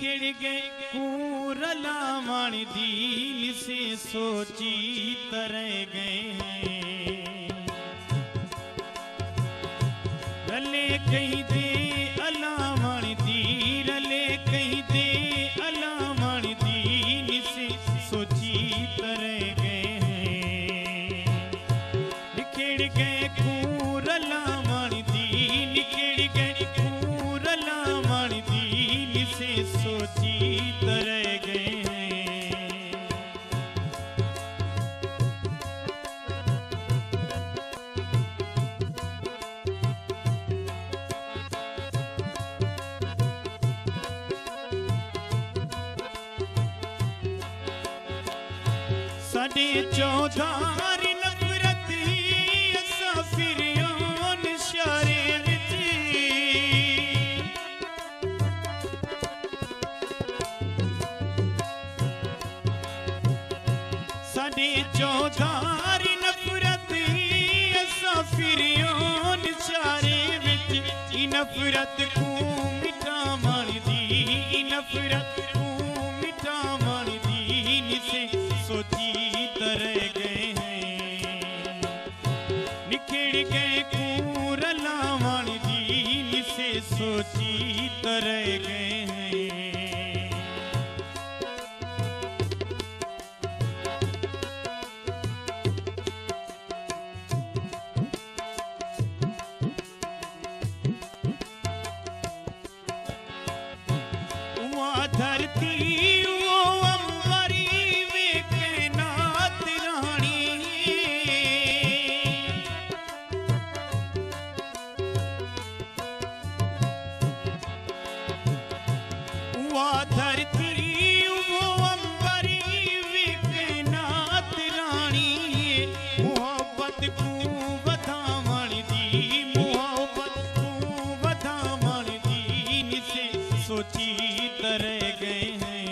निखिड़ गए कूरला वाणी दीन से सोची तरह गए हैं रले कहीं दे अला वाणी दी रले कहीं दे अला वाणी दीन से सोची तरह गए हैं निखिड़ गए कूरला वाणी दी निखिड़ गए कूरला वाणी दीन से सोची तरह गए हैं साढ़े चौधारी नफरत ही असा फिरियों निशारे साढ़े चौधारी नफरत ही असा फिरियों निशारे विच नफरत को मिटावण दी नफरत को मिटावण दी से सोची तरह गए हैं निखिड़ गए कूरला वाणी दीन से सोची तरह गए हैं वहाँ धरती वो अंबरी वे के नाथ रानी वहाँ धरती वो अंबरी वे के नाथ रानी मोहब्बत को वधावण दी मोहब्बत को वधावण दी से सोची तरह गए हैं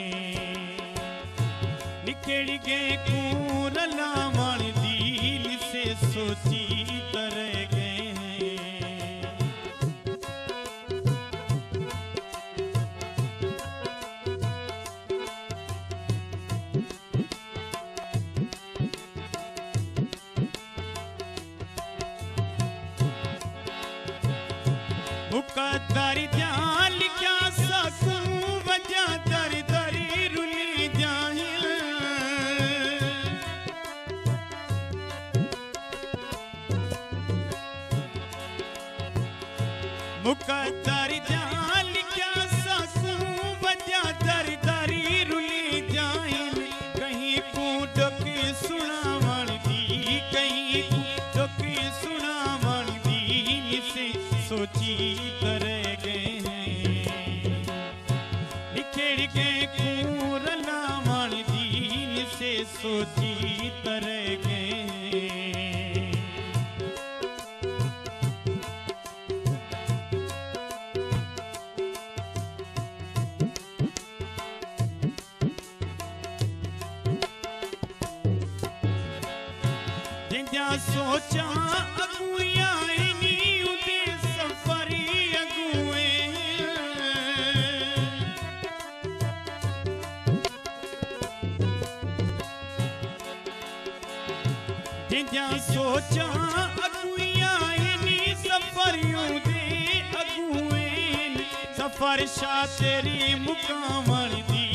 निखिड़ गए कूरला वाणी दीन से सोची तरह गए हैं मुकद्दर जान क्या सकूं वजह दर दरी रुली जाहिल मुकद्दर जान क्या सकूं वजह दर दरी रुली जाहिल कहीं को डके सुनावण दी कहीं को डके सुनावण दी से सोची तरह गए हैं निखिड़ गए कूरला वाणी दीन से सोची तरह गए हैं जिंजा सोचा अगुया जिंजा सोचा अगुया इनी सफरियों दे अगुएन सफर शातिरी मुकामण दी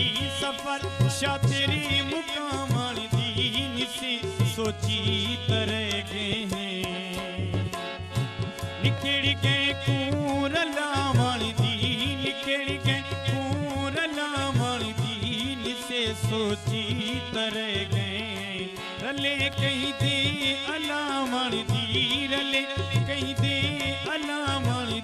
सफर शातिरी मुकामण दी से सोची तरह गए हैं निखिड़ गए कूरला वाणी दी निखिड़ गए कूरला वाणी दीन से सोची तरह गए रले कहीं दे अला वाणी दी रले कहीं दे अला वाणी